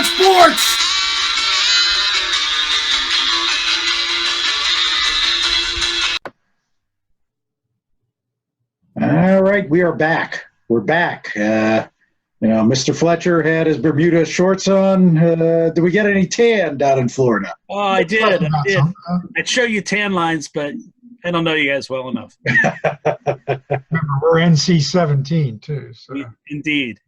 on sports. All right, we are back. We're back. Mr. Fletcher had his Bermuda shorts on. Did we get any tan down in Florida? Oh, I did. I'd show you tan lines, but I don't know you guys well enough. Remember, we're NC-17 too. So. Indeed.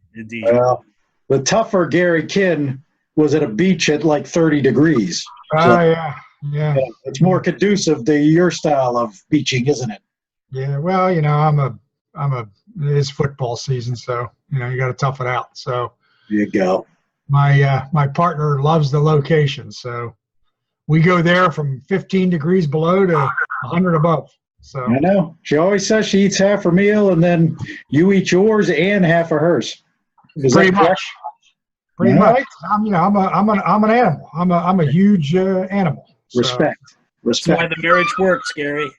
Well, the tougher Gary Kinn was at a beach at like 30 degrees. Yeah. It's more conducive to your style of beaching, isn't it? Yeah. Well, it's football season, so you got to tough it out. So There you go. my partner loves the location, so we go there from 15 degrees below to 100 above. So I know. She always says she eats half her meal, and then you eat yours and half of hers. Pretty much. All Much. right. I'm an animal. I'm a huge animal. So. Respect. That's why the marriage works, Gary.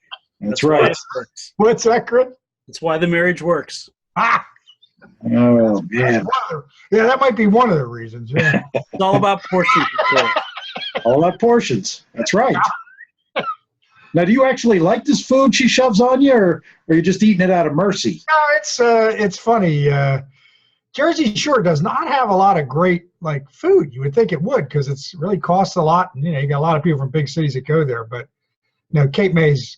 That's why right. it works. What's that, Chris? That's why the marriage works. Ah. Oh, man. Yeah, that might be one of the reasons. Yeah. It's all about portion control. All about portions. That's right. Now, do you actually like this food she shoves on you, or are you just eating it out of mercy? No, it's funny. Jersey Shore does not have a lot of great food. You would think it would because it's really costs a lot, and you got a lot of people from big cities that go there. But Cape May's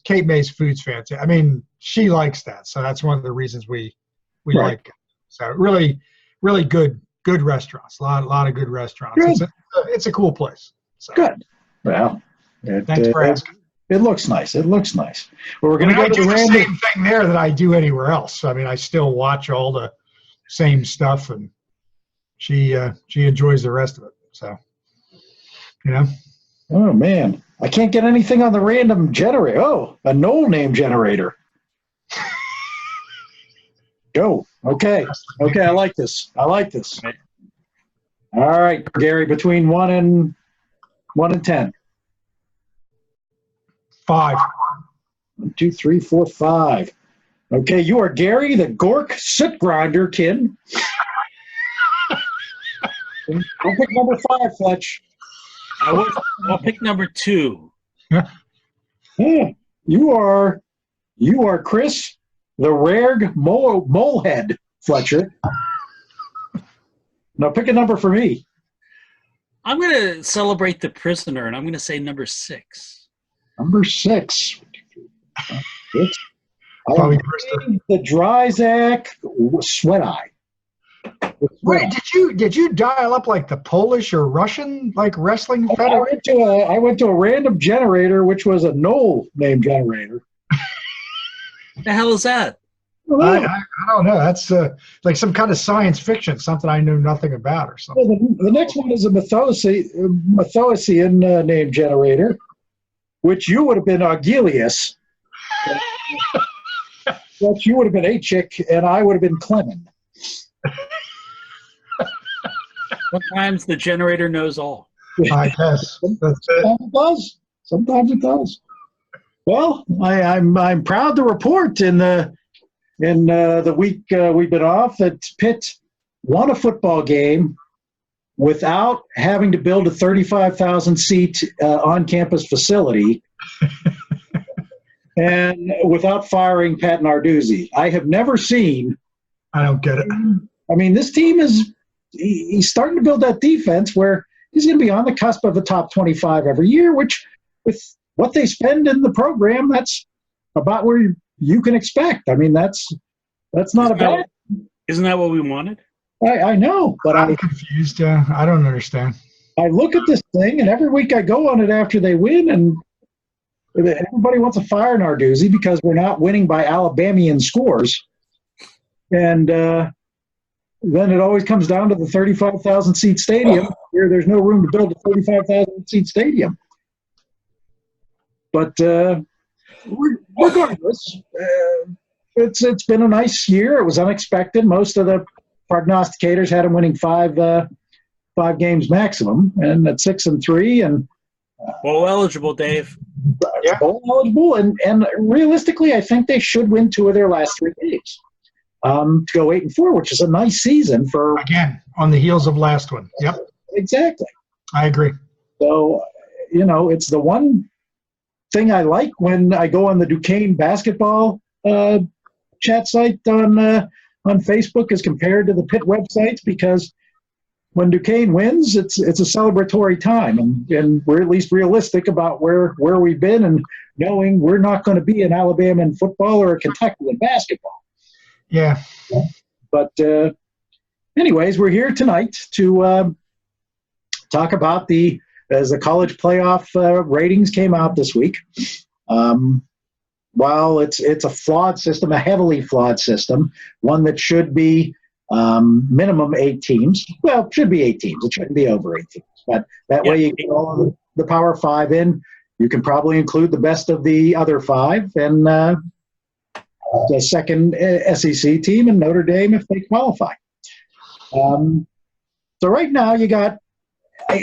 food's fantastic. I mean, she likes that, so that's one of the reasons we Right. like it. So really, really good restaurants. A lot of good restaurants. Good. It's a cool place. So. Good. Well, Thanks for asking. It looks nice. Well, we're going to I go to do the random. same thing there that I do anywhere else. I mean, I still watch all the same stuff, and she enjoys the rest of it. So, Oh, man. I can't get anything on the random generator. Oh, a null name generator. Go. Okay. I like this. Right. All right, Gary, between 1 and 10. 5. 1, 2, 3, 4, 5. Okay, you are Gary the Gork Soot Grinder Kinn. I'll pick number 5, Fletch. I'll pick number 2. Yeah, you are Chris the Rareg Molehead Fletcher. Now pick a number for me. I'm going to celebrate the prisoner, and I'm going to say number 6. Number 6. Probably The Dryzak Sweat Eye. Wait, did you dial up the Polish or Russian wrestling I federation? went to a random generator, which was a null name generator. The hell is that? I don't know. That's some kind of science fiction, something I knew nothing about or something. Well, the next one is a Methoesian name generator, which you would have been Augelius. But you would have been Achik, and I would have been Clement. Sometimes the generator knows all. I guess. That's it. Sometimes it does. Well, I'm proud to report in the week we've been off that Pitt won a football game without having to build a 35,000 seat on-campus facility and without firing Pat Narduzzi. I have never seen. I don't get it. I mean, this team he's starting to build that defense where he's going to be on the cusp of a top 25 every year, which with what they spend in the program, that's about where you can expect. I mean, that's not a bad. Isn't that what we wanted? I know, but I'm confused. I don't understand. I look at this thing, and every week I go on it after they win, and everybody wants to fire Narduzzi because we're not winning by Alabamian scores. And then it always comes down to the 35,000 seat stadium where there's no room to build a 35,000 seat stadium. But regardless, it's been a nice year. It was unexpected. Most of the prognosticators had them winning five games maximum, and at 6-3, and bowl eligible, Dave. Yeah. Bowl eligible, and realistically, I think they should win 2 of their last 3 games to go 8-4, which is a nice season for. Again, on the heels of last one. Yep. Exactly. I agree. So, it's the one thing I like when I go on the Duquesne basketball chat site on Facebook as compared to the Pitt websites, because when Duquesne wins, it's a celebratory time, and we're at least realistic about where we've been, and knowing we're not going to be in Alabama in football or a Kentucky in basketball. Yeah. But anyways, we're here tonight to talk about as the college playoff ratings came out this week. While it's a flawed system, a heavily flawed system, one that should be minimum 8 teams. Well, it should be 8 teams. It shouldn't be over 8 teams. But that way you get all of the Power 5 in. You can probably include the best of the other 5 and the second SEC team and Notre Dame if they qualify. So right now you got, I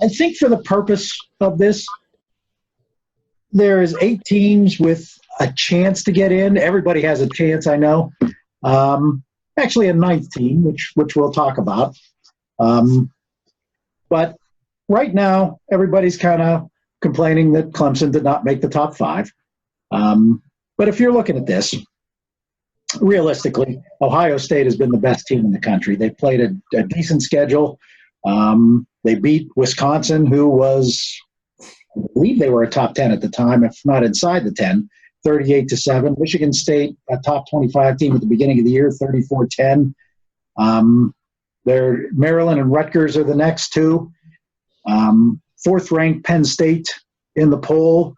think for the purpose of this, there is 8 teams with a chance to get in. Everybody has a chance, I know. Actually, a 9th team, which we'll talk about. But right now, everybody's kind of complaining that Clemson did not make the top 5. But if you're looking at this, realistically, Ohio State has been the best team in the country. They played a decent schedule. They beat Wisconsin, who was, I believe they were a top 10 at the time, if not inside the 10, 38-7. Michigan State, a top 25 team at the beginning of the year, 34-10. Maryland and Rutgers are the next 2. 4th-ranked Penn State in the poll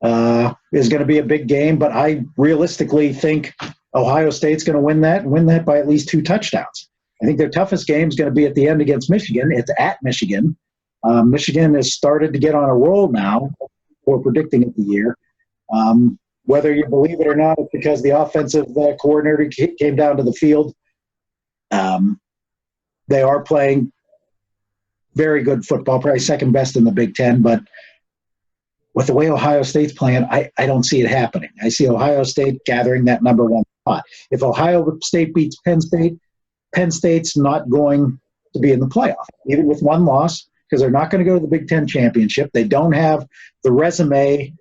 is going to be a big game, but I realistically think Ohio State's going to win that by at least 2 touchdowns. I think their toughest game is going to be at the end against Michigan. It's at Michigan. Michigan has started to get on a roll now. We're predicting it the year. Whether you believe it or not, it's because the offensive coordinator came down to the field. They are playing very good football, probably second best in the Big Ten. But with the way Ohio State's playing, I don't see it happening. I see Ohio State gathering that number 1 spot. If Ohio State beats Penn State, Penn State's not going to be in the playoff, even with 1 loss, because they're not going to go to the Big Ten championship. They don't have the resume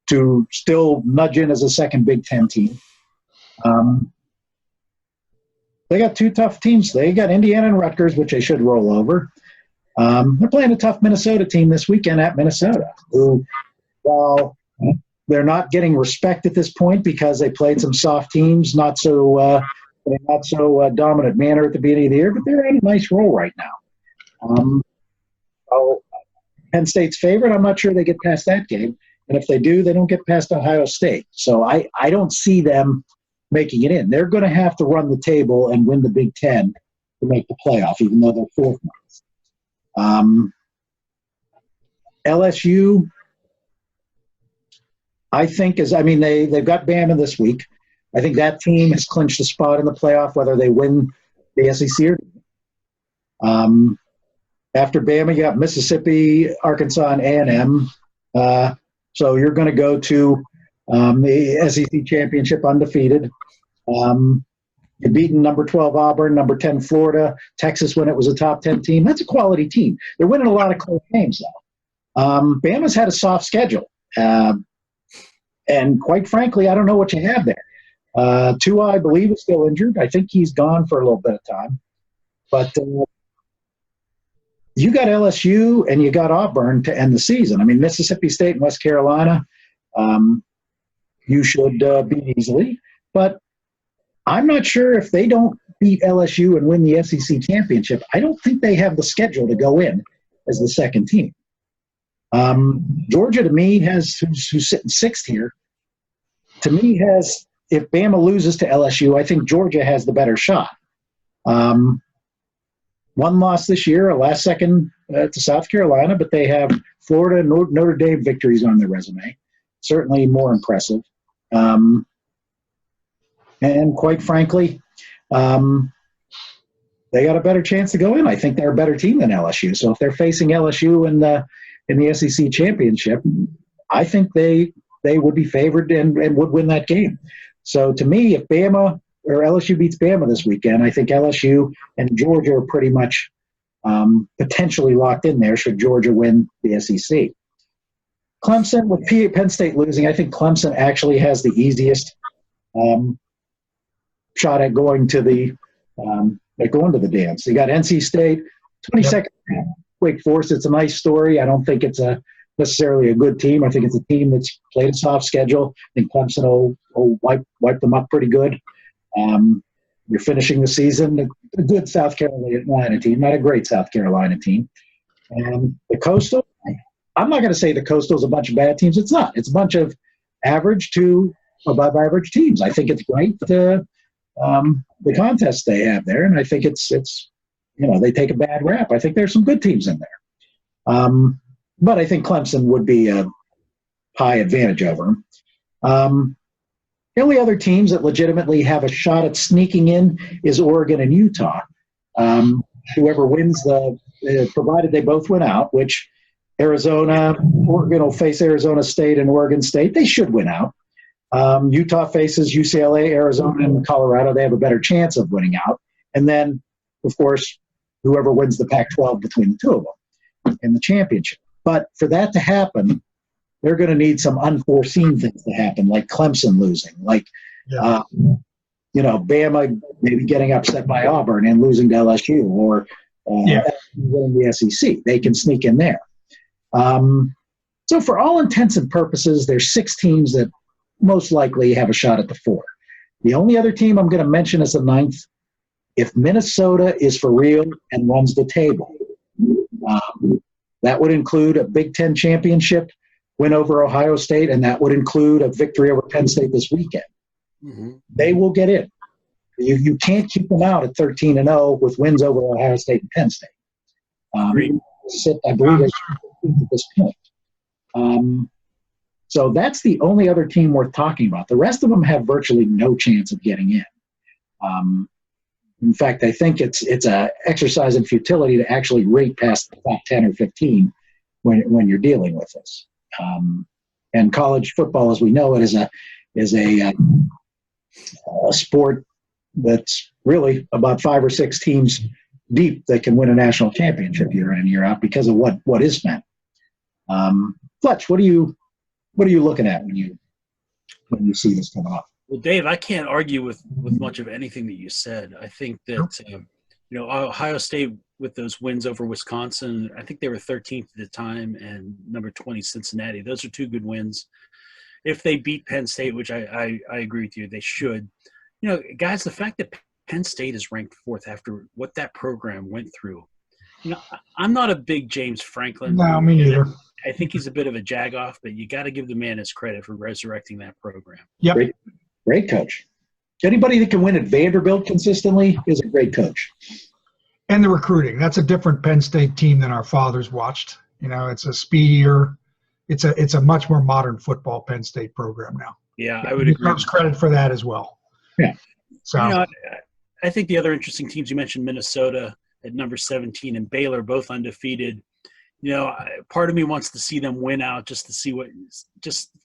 to still nudge in as a second Big Ten team. They got 2 tough teams. They got Indiana and Rutgers, which they should roll over. They're playing a tough Minnesota team this weekend at Minnesota, who, while they're not getting respect at this point because they played some soft teams, not so dominant manner at the beginning of the year, but they're in a nice roll right now. Penn State's favorite, I'm not sure they get past that game. And if they do, they don't get past Ohio State. So I don't see them making it in. They're going to have to run the table and win the Big Ten to make the playoff, even though they're 4th. LSU, I think, they've got Bama this week. I think that team has clinched a spot in the playoff, whether they win the SEC or not. After Bama, you got Mississippi, Arkansas, and A&M. So you're going to go to the SEC championship undefeated. You've beaten number 12 Auburn, number 10 Florida, Texas when it was a top 10 team. That's a quality team. They're winning a lot of close games, though. Bama's had a soft schedule. And quite frankly, I don't know what you have there. Tua, I believe, is still injured. I think he's gone for a little bit of time. But you got LSU and you got Auburn to end the season. I mean, Mississippi State and West Carolina, you should beat easily. But I'm not sure if they don't beat LSU and win the SEC championship, I don't think they have the schedule to go in as the second team. Georgia, to me, who's sitting 6th here, to me if Bama loses to LSU, I think Georgia has the better shot. 1 loss this year, a last second to South Carolina, but they have Florida and Notre Dame victories on their resume. Certainly more impressive. And quite frankly, they got a better chance to go in. I think they're a better team than LSU. So if they're facing LSU in the SEC championship, I think they would be favored and would win that game. So to me, if Bama or LSU beats Bama this weekend, I think LSU and Georgia are pretty much potentially locked in there should Georgia win the SEC. Clemson, with Penn State losing, I think Clemson actually has the easiest shot at going to the dance. You got NC State, 22nd, Wake Forest. It's a nice story. I don't think it's necessarily a good team. I think it's a team that's played a soft schedule. I think Clemson will wipe them up pretty good. You're finishing the season, a good South Carolina team, not a great South Carolina team. And the Coastal, I'm not going to say the Coastal's a bunch of bad teams. It's not. It's a bunch of average to above average teams. I think it's great, the contest they have there, and I think it's they take a bad rap. I think there's some good teams in there. But I think Clemson would be a high advantage over them. The only other teams that legitimately have a shot at sneaking in is Oregon and Utah. Whoever wins provided they both win out, which Oregon will face Arizona State and Oregon State. They should win out. Utah faces UCLA, Arizona, and Colorado. They have a better chance of winning out. And then, of course, whoever wins the Pac-12 between the two of them in the championship. But for that to happen, they're going to need some unforeseen things to happen, like Clemson losing, like, Bama maybe getting upset by Auburn and losing to LSU, or winning the SEC. They can sneak in there. So for all intents and purposes, there's 6 teams that most likely have a shot at the 4. The only other team I'm going to mention as the 9th, if Minnesota is for real and runs the table, that would include a Big Ten championship win over Ohio State, and that would include a victory over Penn State this weekend. Mm-hmm. They will get in. You can't keep them out at 13-0 with wins over Ohio State and Penn State. I believe at this point. So that's the only other team worth talking about. The rest of them have virtually no chance of getting in. In fact, I think it's a exercise in futility to actually rate past the top 10 or 15 when you're dealing with this. And college football, as we know it, is a sport that's really about 5 or 6 teams deep that can win a national championship year in and year out because of what is spent. Fletch, what are you looking at when you see this coming up? Well, Dave, I can't argue with much of anything that you said. I think that Ohio State with those wins over Wisconsin, I think they were 13th at the time, and number 20 Cincinnati. Those are 2 good wins. If they beat Penn State, which I agree with you, they should. Guys, the fact that Penn State is ranked 4th after what that program went through. I'm not a big James Franklin. No, me neither. I think he's a bit of a jagoff, but you got to give the man his credit for resurrecting that program. Yep. Great coach. Anybody that can win at Vanderbilt consistently is a great coach. And the recruiting. That's a different Penn State team than our fathers watched. It's a speedier, it's a much more modern football Penn State program now. Yeah, I would agree. Gives credit for that as well. Yeah. So I think the other interesting teams you mentioned, Minnesota at number 17 and Baylor, both undefeated. Part of me wants to see them win out just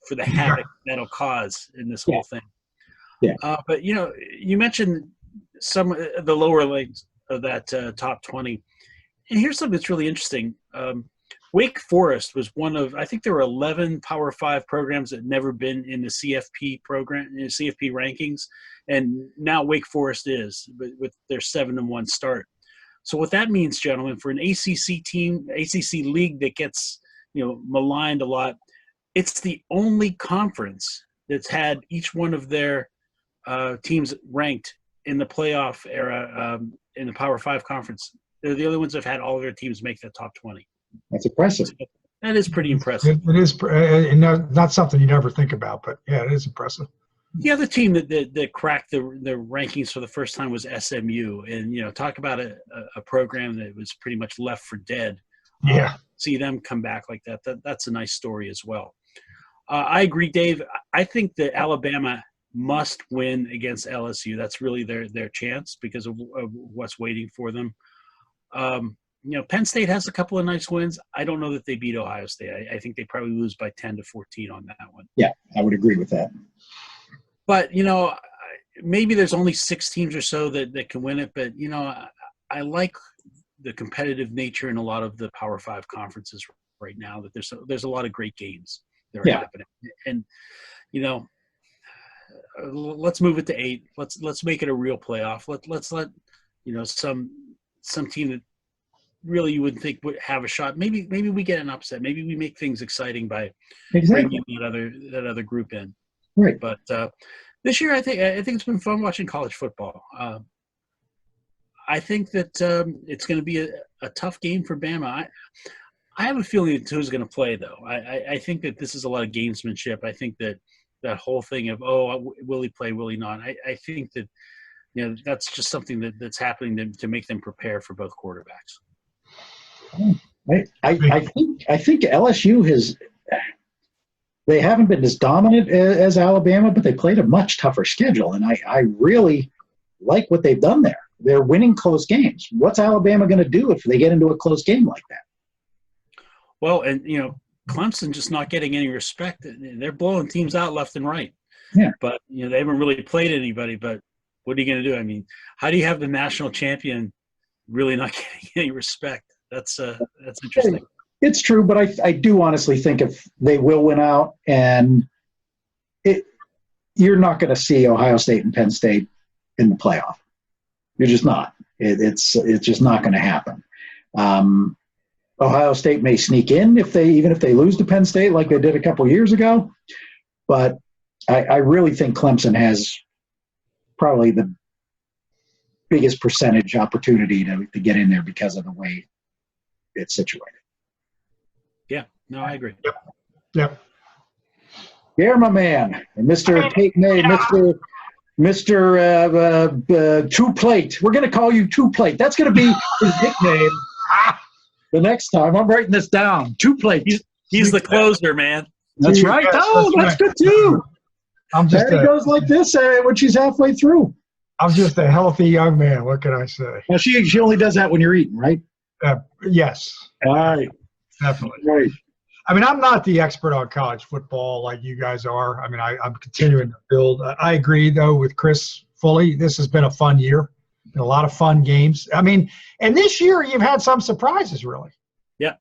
for the havoc that'll cause in this whole thing. Yeah. But you mentioned some of the lower legs of that top 20, and here's something that's really interesting. Wake Forest was one of, I think there were 11 Power 5 programs that had never been in the CFP program, in the CFP rankings, and now Wake Forest is, with their 7-1 start. So what that means, gentlemen, for an ACC team, ACC league that gets maligned a lot, it's the only conference that's had each one of their teams ranked in the playoff era in the Power 5 conference. They're the only ones that have had all of their teams make the top 20. That's impressive. That is pretty impressive. It is not something you'd ever think about, but yeah, it is impressive. The other team that cracked the rankings for the first time was SMU, and talk about a program that was pretty much left for dead. Yeah, see them come back like that's a nice story as well. I agree, Dave. I think that Alabama must win against LSU. That's really their chance because of what's waiting for them. Penn State has a couple of nice wins. I don't know that they beat Ohio State. I think they probably lose by 10 to 14 on that one. Yeah, I would agree with that. But, maybe there's only 6 teams or so that can win it. But, I like the competitive nature in a lot of the Power Five conferences right now, that there's a lot of great games that are happening. And, you know, let's move it to 8. Let's make it a real playoff. Let's let, you know, some team that really you would think would have a shot. Maybe we get an upset. Maybe we make things exciting by bringing that other group in. Right. But this year, I think it's been fun watching college football. I think that it's going to be a tough game for Bama. I have a feeling that Tua's going to play, though. I think that this is a lot of gamesmanship. I think that whole thing of, will he play, will he not? I think that, you know, that's just something that's happening to make them prepare for both quarterbacks. I think LSU they haven't been as dominant as Alabama, but they played a much tougher schedule, and I really like what they've done there. They're winning close games. What's Alabama going to do if they get into a close game like that? Well, and, you know, Clemson just not getting any respect. They're blowing teams out left and right. Yeah. But, you know, they haven't really played anybody. But what are you going to do? I mean, how do you have the national champion really not getting any respect? That's interesting. It's true, but I do honestly think if they will win out, and you're not going to see Ohio State and Penn State in the playoff. You're just not. It's just not going to happen. Ohio State may sneak in even if they lose to Penn State like they did a couple years ago, but I really think Clemson has probably the biggest percentage opportunity to get in there because of the way it's situated. Yeah, no, I agree. Yep. Here, my man, Mr. Tate May, Mr. Two Plate. We're going to call you Two Plate. That's going to be his nickname the next time. I'm writing this down. Two Plate. He's the closer, man. That's right. Oh, that's good too. There he goes like this when she's halfway through. I'm just a healthy young man. What can I say? Well, she only does that when you're eating, right? Yes. All right. Definitely. Right. I mean, I'm not the expert on college football like you guys are. I mean, I'm continuing to build. I agree, though, with Chris fully. This has been a fun year. Been a lot of fun games. I mean, and this year you've had some surprises, really. Yeah.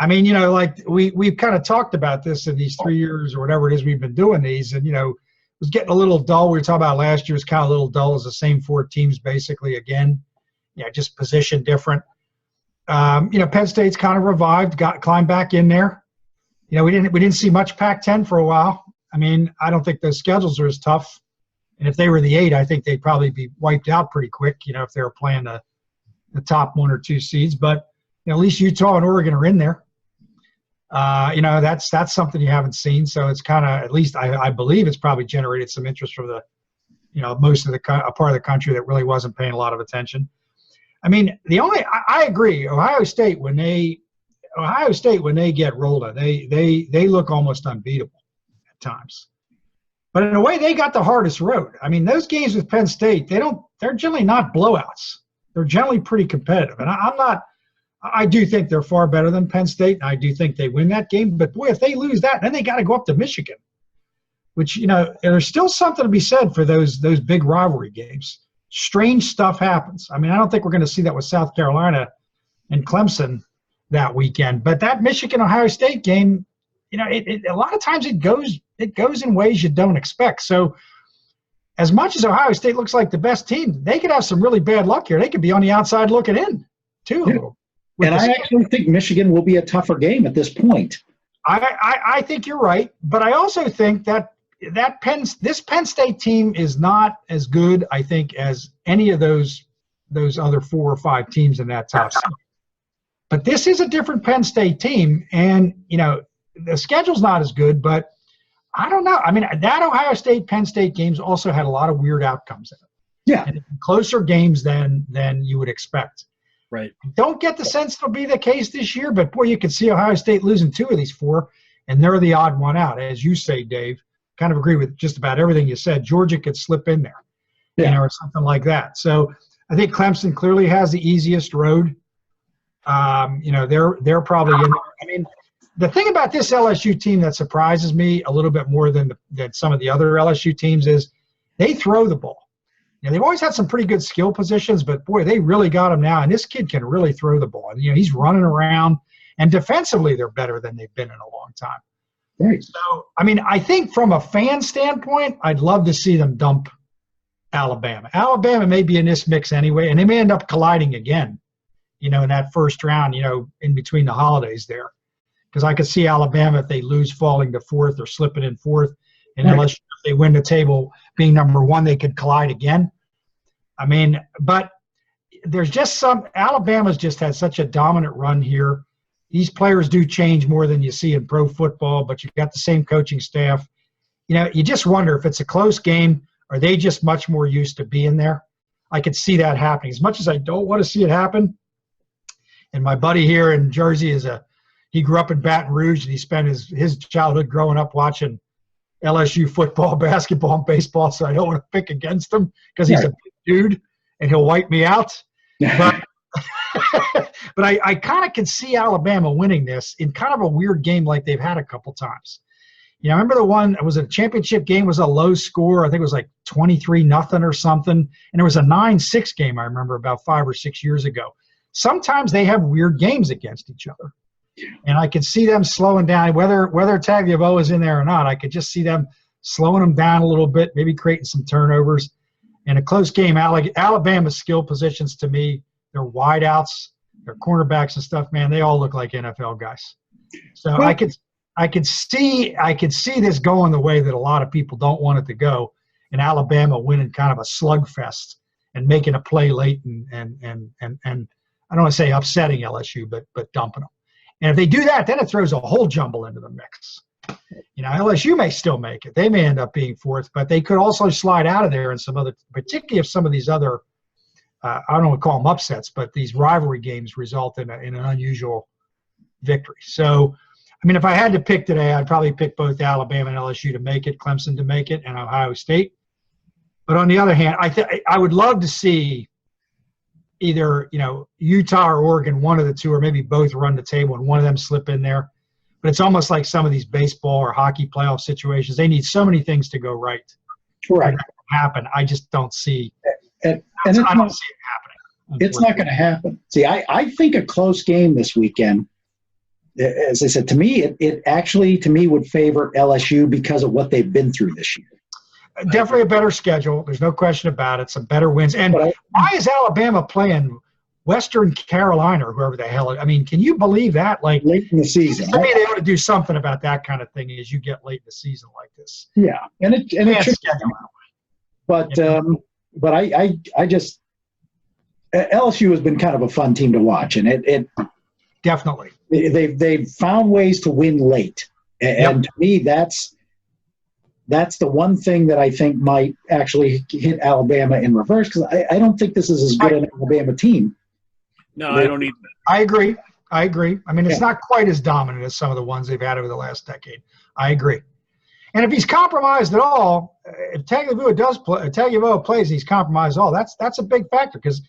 I mean, you know, like we've kind of talked about this in these 3 years or whatever it is we've been doing these, and, you know, it was getting a little dull. We were talking about last year was kind of a little dull. As the same 4 teams basically again. Yeah, just position different. You know, Penn State's kind of revived, climbed back in there. You know, we didn't see much Pac-10 for a while. I mean, I don't think those schedules are as tough. And if they were the 8, I think they'd probably be wiped out pretty quick, you know, if they were playing the top 1 or 2 seeds. But, you know, at least Utah and Oregon are in there. You know, that's something you haven't seen. So it's kind of, at least I believe it's probably generated some interest from the, you know, most of a part of the country that really wasn't paying a lot of attention. I mean, I agree. Ohio State when they get rolled on, they look almost unbeatable at times. But in a way, they got the hardest road. I mean, those games with Penn State, they're generally not blowouts. They're generally pretty competitive. And I do think they're far better than Penn State. And I do think they win that game. But boy, if they lose that, then they got to go up to Michigan, which, you know, there's still something to be said for those big rivalry games. Strange stuff happens. I mean, I don't think we're going to see that with South Carolina and Clemson that weekend. But that Michigan-Ohio State game, you know, a lot of times it goes in ways you don't expect. So as much as Ohio State looks like the best team, they could have some really bad luck here. They could be on the outside looking in, too. Yeah. And I actually think Michigan will be a tougher game at this point. I think you're right. But I also think that this Penn State team is not as good, I think, as any of those other 4 or 5 teams in that top 7. But this is a different Penn State team, and, you know, the schedule's not as good, but I don't know. I mean, that Ohio State-Penn State games also had a lot of weird outcomes in it. Yeah. And closer games than you would expect. Right. Don't get the sense it'll be the case this year, but, boy, you could see Ohio State losing 2 of these 4, and they're the odd one out. As you say, Dave, kind of agree with just about everything you said. Georgia could slip in there, you know, or something like that. So I think Clemson clearly has the easiest road. You know, they're probably in there. I mean, the thing about this LSU team that surprises me a little bit more than some of the other LSU teams is they throw the ball. You know, they've always had some pretty good skill positions, but boy, they really got him now. And this kid can really throw the ball. You know, he's running around, and defensively, they're better than they've been in a long time. Right. So, I mean, I think from a fan standpoint, I'd love to see them dump Alabama. Alabama may be in this mix anyway, and they may end up colliding again, you know, in that first round, you know, in between the holidays there. Because I could see Alabama, if they lose, falling to fourth or slipping in fourth. And unless if they win the table being number one, they could collide again. I mean, but there's just Alabama's just had such a dominant run here. These players do change more than you see in pro football, but you've got the same coaching staff. You know, you just wonder if it's a close game, are they just much more used to being there? I could see that happening. As much as I don't want to see it happen, and my buddy here in Jersey he grew up in Baton Rouge, and he spent his childhood growing up watching LSU football, basketball, and baseball, so I don't want to pick against him because he's a big dude, and he'll wipe me out. But but I kind of can see Alabama winning this in kind of a weird game like they've had a couple times. You know, I remember the one, it was a championship game, was a low score. I think it was like 23-0 or something. And there was a 9-6 game, I remember, about 5 or 6 years ago. Sometimes they have weird games against each other. And I could see them slowing down, whether Tagovailoa is in there or not. I could just see them slowing them down a little bit, maybe creating some turnovers. In a close game, Alabama's skill positions, to me, their wideouts, their cornerbacks and stuff, man, they all look like NFL guys. So I could see this going the way that a lot of people don't want it to go, and Alabama winning kind of a slugfest and making a play late and I don't want to say upsetting LSU, but dumping them. And if they do that, then it throws a whole jumble into the mix. You know, LSU may still make it. They may end up being fourth, but they could also slide out of there in some other, particularly if some of these other, I don't want to call them upsets, but these rivalry games result in an unusual victory. So, I mean, if I had to pick today, I'd probably pick both Alabama and LSU to make it, Clemson to make it, and Ohio State. But on the other hand, I would love to see either, you know, Utah or Oregon, one of the two, or maybe both run the table and one of them slip in there. But it's almost like some of these baseball or hockey playoff situations. They need so many things to go right. Right. For that to happen. I just don't see and I don't see it happening. It's not going to happen. See, I think a close game this weekend, as I said, to me, it actually, to me, would favor LSU because of what they've been through this year. Definitely a better schedule. There's no question about it. Some better wins. And why is Alabama playing Western Carolina or whoever the hell? I mean, can you believe that? Like late in the season. To me, they ought to do something about that kind of thing as you get late in the season like this. Yeah, and it schedule. But I just LSU has been kind of a fun team to watch, and it definitely they've found ways to win late, and to me that's the one thing that I think might actually hit Alabama in reverse, because I don't think this is as good an Alabama team. No, I don't either. I agree. I mean, it's not quite as dominant as some of the ones they've had over the last decade. I agree. And if he's compromised at all, if Tagovailoa plays, he's compromised at all. That's a big factor because,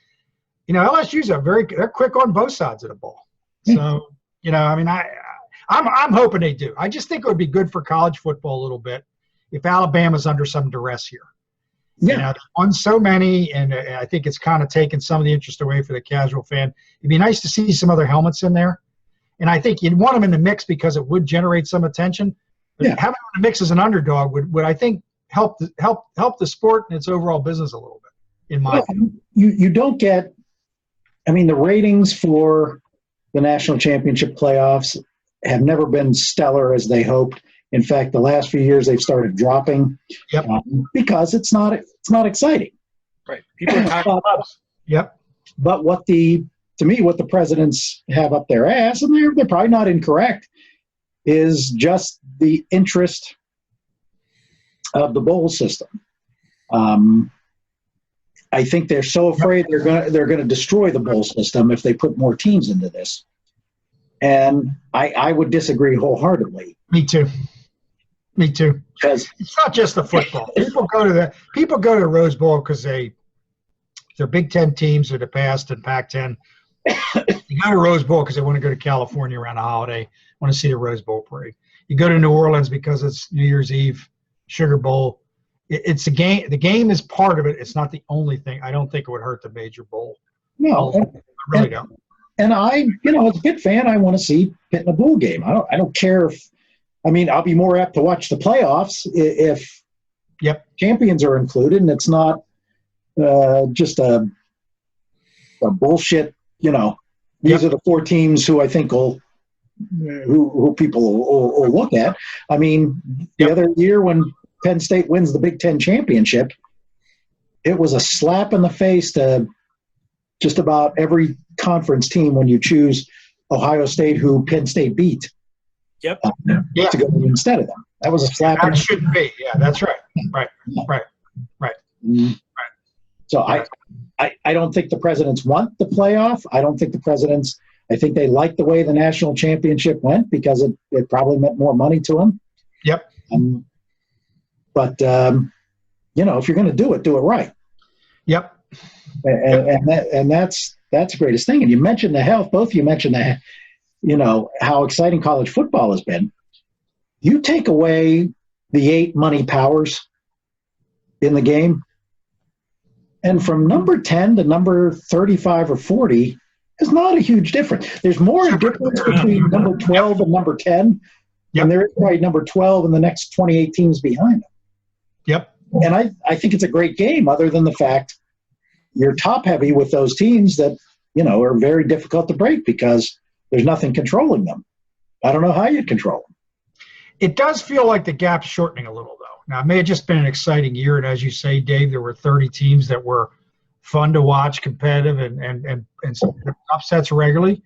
you know, LSU's they're quick on both sides of the ball. So, you know, I mean, I'm hoping they do. I just think it would be good for college football a little bit if Alabama's under some duress here. Yeah. You know, they've won so many, and I think it's kind of taken some of the interest away for the casual fan. It'd be nice to see some other helmets in there. And I think you'd want them in the mix because it would generate some attention. But having them in the mix as an underdog would I think, help the sport and its overall business a little bit, in my opinion. You don't get – I mean, the ratings for the national championship playoffs have never been stellar as they hoped. In fact, the last few years they've started dropping because it's not exciting. Right. People are tired of us. Yep. But what the presidents have up their ass, and they're probably not incorrect, is just the interest of the bowl system. I think they're so afraid they're going to destroy the bowl system if they put more teams into this. And I would disagree wholeheartedly. Me too. Because it's not just the football. People go to the Rose Bowl because they're Big Ten teams of the past and Pac-10. You go to Rose Bowl because they want to go to California around the holiday, want to see the Rose Bowl parade. You go to New Orleans because it's New Year's Eve, Sugar Bowl, it's a game. The game is part of it. It's not the only thing. I don't think it would hurt the Major Bowl. No, I really don't. And I, as a Pitt fan, I want to see Pitt in a bowl game. I don't care if, I'll be more apt to watch the playoffs if champions are included, and it's not just a bullshit. These are the 4 teams who I think who people will look at. The other year when Penn State wins the Big Ten championship, it was a slap in the face to just about every conference team when you choose Ohio State, who Penn State beat. Yep. To go instead of them. That was a slap. That shouldn't be. Yeah, that's right. Right. So I don't think the presidents want the playoff. I think they like the way the national championship went because it probably meant more money to them. Yep. But if you're going to do it right. Yep. And that's the greatest thing. And you mentioned the health. Both of you mentioned how exciting college football has been. You take away the 8 money powers in the game, and from number 10 to number 35 or 40 is not a huge difference. There's more difference between number 12 and number 10 than there is probably number 12 and the next 28 teams behind them. Yep. And I think it's a great game, other than the fact you're top heavy with those teams that, are very difficult to break because there's nothing controlling them. I don't know how you'd control them. It does feel like the gap's shortening a little, though. Now, it may have just been an exciting year, and as you say, Dave, there were 30 teams that were fun to watch, competitive, and some upsets regularly.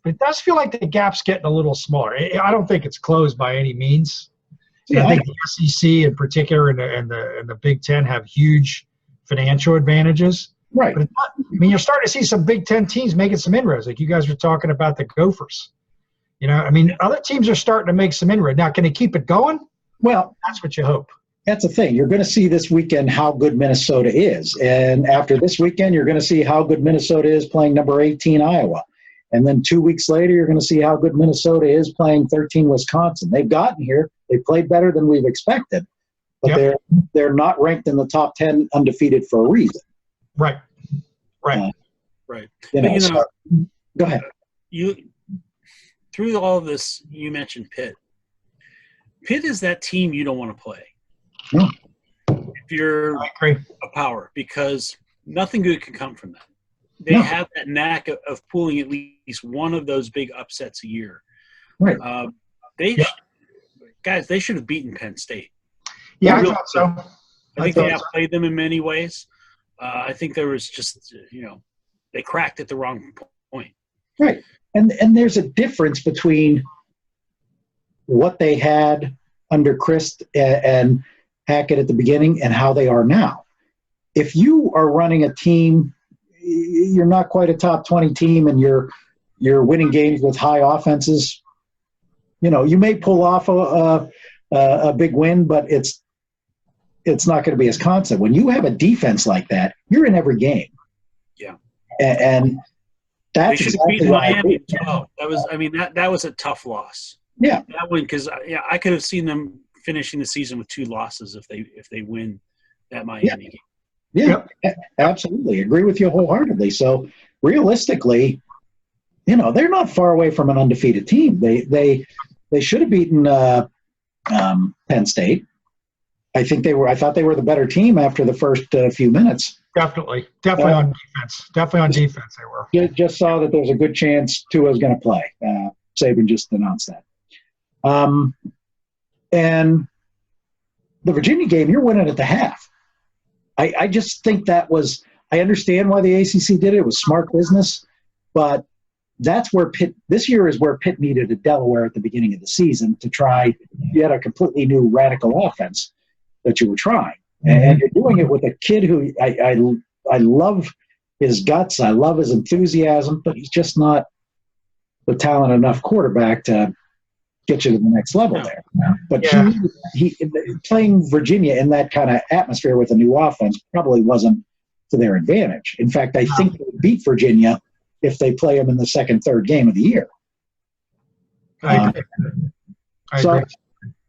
But it does feel like the gap's getting a little smaller. I don't think it's closed by any means. Yeah, I think the SEC in particular and the Big Ten have huge financial advantages. Right. But you're starting to see some Big Ten teams making some inroads. Like you guys were talking about the Gophers. Other teams are starting to make some inroads. Now, can they keep it going? Well, that's what you hope. That's the thing. You're going to see this weekend how good Minnesota is. And after this weekend, you're going to see how good Minnesota is playing number 18 Iowa. And then 2 weeks later, you're going to see how good Minnesota is playing 13 Wisconsin. They've gotten here. They played better than we've expected. But they're not ranked in the top 10 undefeated for a reason. Right. Right. Go ahead. Through all of this, you mentioned Pitt. Pitt is that team you don't want to play. No. If you're a power, because nothing good can come from that. They have that knack of pulling at least one of those big upsets a year. Right. They should have beaten Penn State. Yeah, I thought so. I think they outplayed them in many ways. I think there was just, they cracked at the wrong point. Right. And there's a difference between what they had under Christ and Hackett at the beginning and how they are now. If you are running a team, you're not quite a top 20 team and you're winning games with high offenses, you may pull off a big win, but it's not going to be as constant. When you have a defense like that, you're in every game. Yeah. And that's exactly Miami as well. That was a tough loss. Yeah. That one, because I could have seen them finishing the season with 2 losses if they win that Miami game. Yeah, absolutely. Agree with you wholeheartedly. So realistically, they're not far away from an undefeated team. They should have beaten Penn State. I thought they were the better team after the first few minutes. Definitely on defense. Definitely on defense they were. Just saw that there's a good chance Tua's going to play. Saban just announced that. And the Virginia game, you're winning at the half. I just think I understand why the ACC did it. It was smart business, but that's where this year is where Pitt needed a Delaware at the beginning of the season to try. You had a completely new radical offense that you were trying. And you're doing it with a kid who I love his guts. I love his enthusiasm, but he's just not the talent enough quarterback to get you to the next level there. But he playing Virginia in that kind of atmosphere with a new offense probably wasn't to their advantage. In fact, I think they would beat Virginia if they play them in the second, third game of the year. I agree.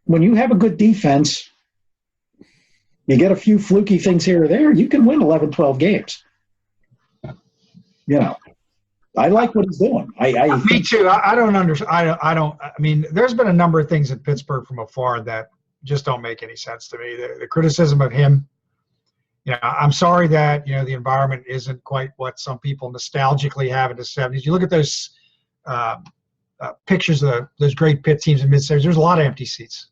When you have a good defense, You get a few fluky things here or there, you can win 11, 12 games. I like what he's doing. Me too. I don't understand. I mean, there's been a number of things in Pittsburgh from afar that just don't make any sense to me. The criticism of him. I'm sorry that, the environment isn't quite what some people nostalgically have in the 70s. You look at those pictures of those great Pitt teams in mid-70s, there's a lot of empty seats.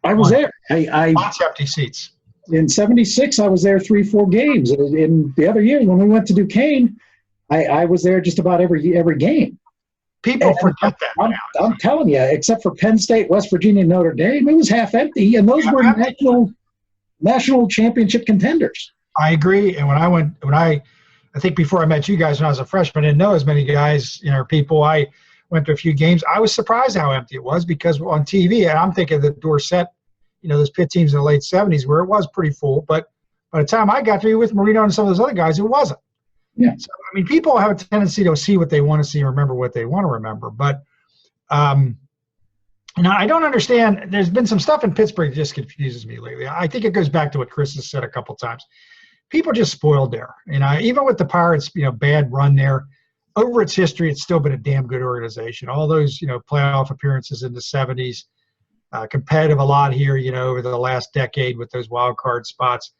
I was there. Lots of empty seats. In 76, I was there 3-4 games. In the other year, when we went to Duquesne, I was there just about every game. People forget that. I'm telling you, except for Penn State, West Virginia, and Notre Dame, it was half empty, and those were national championship contenders. I agree. And I think before I met you guys when I was a freshman, I didn't know as many guys, people. I went to a few games. I was surprised how empty it was because on TV, and I'm thinking the Dorsett, those Pitt teams in the late 70s where it was pretty full. But by the time I got to be with Marino and some of those other guys, it wasn't. Yeah. So, people have a tendency to see what they want to see and remember what they want to remember. But I don't understand. There's been some stuff in Pittsburgh that just confuses me lately. I think it goes back to what Chris has said a couple times. People just spoiled there. Even with the Pirates, bad run there, over its history, it's still been a damn good organization. All those, playoff appearances in the 70s, competitive a lot here, over the last decade with those wild card spots.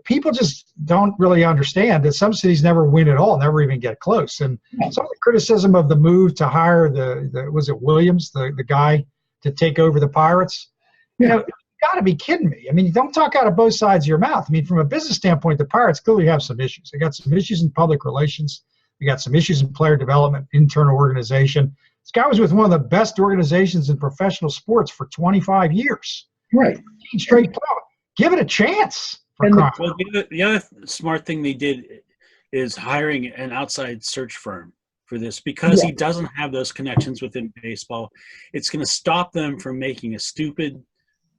People just don't really understand that some cities never win at all, never even get close. And some of the criticism of the move to hire was it Williams, the guy to take over the Pirates? You got to be kidding me. Don't talk out of both sides of your mouth. From a business standpoint, the Pirates clearly have some issues. They got some issues in public relations. They got some issues in player development, internal organization. This guy was with one of the best organizations in professional sports for 25 years. Right. Straight playoff. Give it a chance. The other smart thing they did is hiring an outside search firm for this because he doesn't have those connections within baseball. It's going to stop them from making a stupid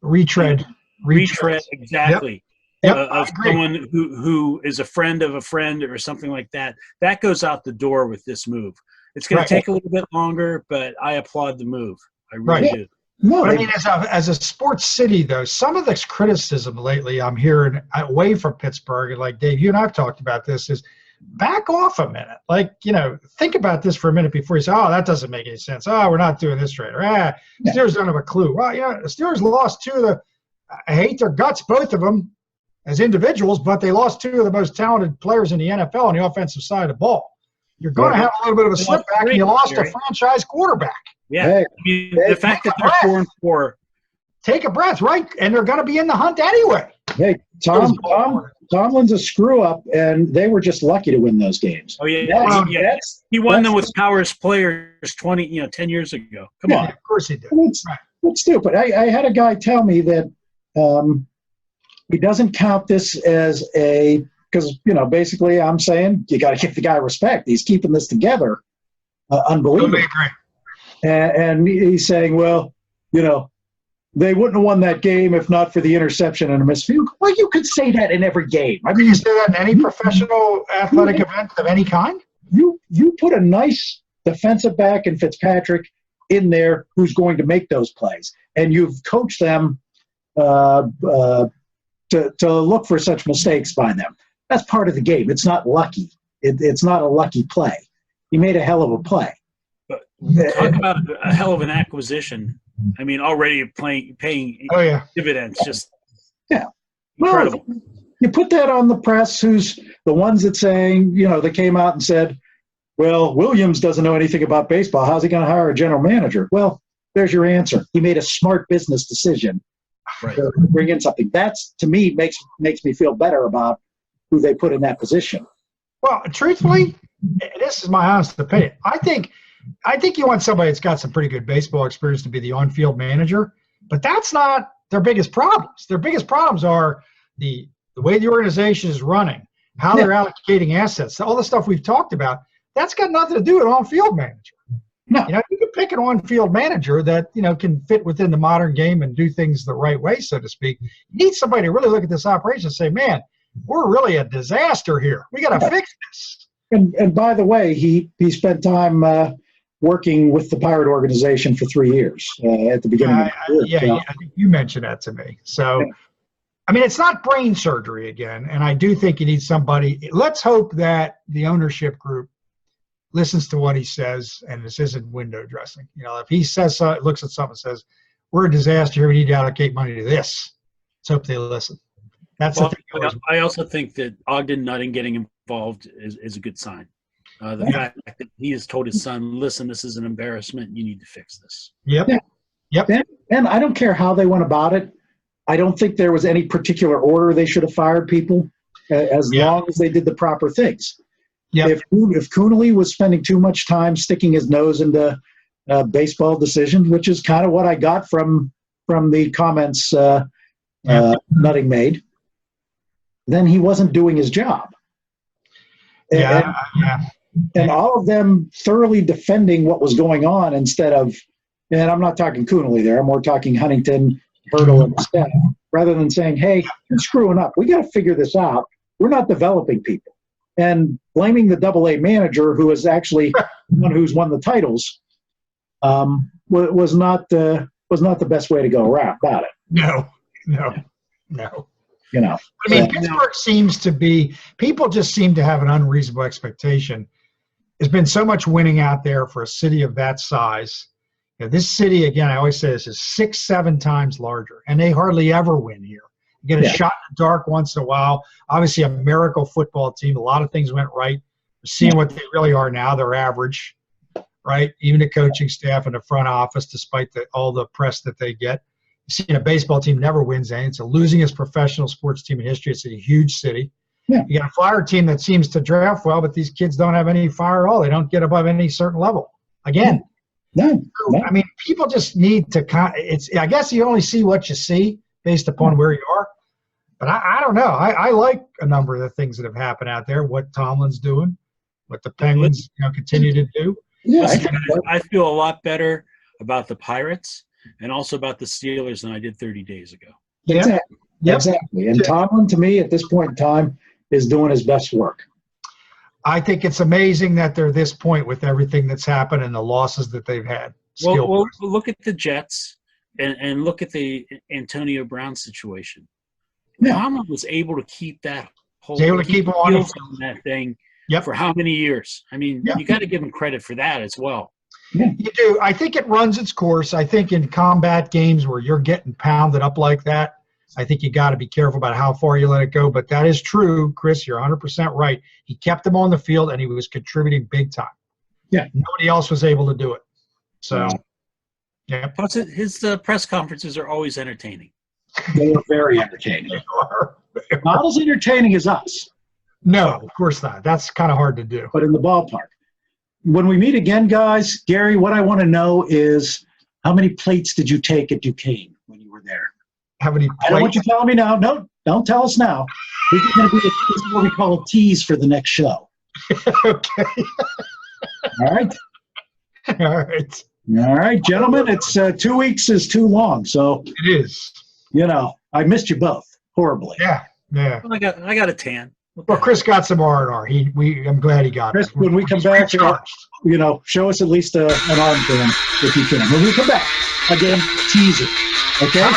retread. Exactly. Yep, of someone who is a friend of a friend or something like that. That goes out the door with this move. It's going to take a little bit longer, but I applaud the move. I really do. No, but as a sports city, though, some of this criticism lately I'm hearing away from Pittsburgh, and like Dave, you and I've talked about this, is back off a minute. Think about this for a minute before you say, oh, that doesn't make any sense. Oh, we're not doing this right. Or, Steelers don't have a clue. Well, the Steelers lost two of the – I hate their guts, both of them, as individuals, but they lost two of the most talented players in the NFL on the offensive side of the ball. You're going to have a little bit of a slip back, and you lost a franchise quarterback. Yeah, the fact that they're 4-4. Take a breath, right? And they're going to be in the hunt anyway. Hey, Tomlin's a screw-up, and they were just lucky to win those games. Oh, yeah. He won them with Powers players 10 years ago. Come on. Of course he did. It's stupid. I had a guy tell me that he doesn't count this as because, basically I'm saying you got to give the guy respect. He's keeping this together. Unbelievable. Totally agree. And he's saying, well, they wouldn't have won that game if not for the interception and a missed field goal. Well, you could say that in every game. You say that in any professional athletic event of any kind? You put a nice defensive back in Fitzpatrick in there who's going to make those plays. And you've coached them to look for such mistakes by them. That's part of the game. It's not lucky. It's not a lucky play. He made a hell of a play. But talk about a hell of an acquisition. Already paying dividends. Just incredible. Well, you put that on the press, who's the ones that saying, they came out and said, well, Williams doesn't know anything about baseball. How's he going to hire a general manager? Well, there's your answer. He made a smart business decision to bring in something. That's, to me, makes me feel better about who they put in that position. Well, truthfully, this is my honest opinion. I think you want somebody that's got some pretty good baseball experience to be the on-field manager, but that's not their biggest problems. Their biggest problems are the way the organization is running, how they're allocating assets, all the stuff we've talked about. That's got nothing to do with an on-field manager. No. You can pick an on-field manager that, can fit within the modern game and do things the right way, so to speak. You need somebody to really look at this operation and say, man, we're really a disaster here. We got to fix this. And by the way, he spent time working with the Pirate organization for 3 years at the beginning. I think you mentioned that to me. So, I mean, it's not brain surgery again, and I do think you need somebody. Let's hope that the ownership group listens to what he says, and this isn't window dressing. You know, if he says looks at something and says, "We're a disaster here. We need to allocate money to this." Let's hope they listen. That's the thing. I also think that Ogden Nutting getting involved is a good sign. The fact that he has told his son, "Listen, this is an embarrassment. You need to fix this." Yep. Yeah. Yep. And I don't care how they went about it. I don't think there was any particular order they should have fired people, as long as they did the proper things. Yep. If Coonley was spending too much time sticking his nose into baseball decisions, which is kind of what I got from the comments Nutting made, then he wasn't doing his job. And all of them thoroughly defending what was going on instead of, and I'm not talking Coonley there, I'm more talking Huntington, Hurdle, and staff, rather than saying, hey, you're screwing up. We got to figure this out. We're not developing people. And blaming the AA manager, who is actually one who's won the titles, was not the best way to go around about it. No. You know, I mean, Pittsburgh seems to be, people just seem to have an unreasonable expectation. There's been so much winning out there for a city of that size. You know, this city, again, I always say this, is 6-7 times larger, and they hardly ever win here. You get a shot in the dark once in a while. Obviously, a miracle football team. A lot of things went right. We're seeing what they really are now. They're average, right? Even the coaching staff and the front office, despite all the press that they get. You've seen a baseball team never wins anything. It's the losingest professional sports team in history. It's a huge city. Yeah. You got a Flyer team that seems to draft well, but these kids don't have any fire at all. They don't get above any certain level. Again, no. I mean, people just need to I guess you only see what you see based upon where you are. But I don't know. I like a number of the things that have happened out there, what Tomlin's doing, what the Penguins continue to do. Yeah, I feel a lot better about the Pirates and also about the Steelers than I did 30 days ago. Exactly. Yep. Exactly. And Tomlin, to me, at this point in time, is doing his best work. I think it's amazing that they're this point with everything that's happened and the losses that they've had. Well, look at the Jets and look at the Antonio Brown situation. Yeah. Tomlin was able to keep that whole that thing for how many years? I mean, you got to give him credit for that as well. Yeah. You do. I think it runs its course. I think in combat games where you're getting pounded up like that, I think you got to be careful about how far you let it go. But that is true, Chris. You're 100% right. He kept him on the field, and he was contributing big time. Yeah. Nobody else was able to do it. So, yeah. Plus, his press conferences are always entertaining. They are very entertaining. They are. Not as entertaining as us. No, of course not. That's kind of hard to do. But in the ballpark. When we meet again, guys, Gary, what I want to know is how many plates did you take at Duquesne when you were there? How many plates? I don't want you telling me now. No, don't tell us now. This is going to be this is what we call a tease for the next show. Okay. All right. All right. All right, gentlemen. It's 2 weeks is too long, so it is. I missed you both horribly. Yeah. Well, I got a tan. Well, Chris got some R&R. I'm glad he got Chris, it. when we come back, show us at least an arm tan if you can. When we come back, again, tease it. Okay?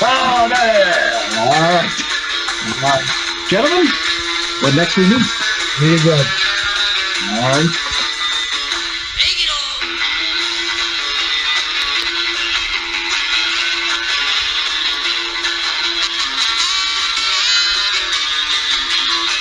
Oh, no. All right. Gentlemen, when next we meet. Here you go. All right.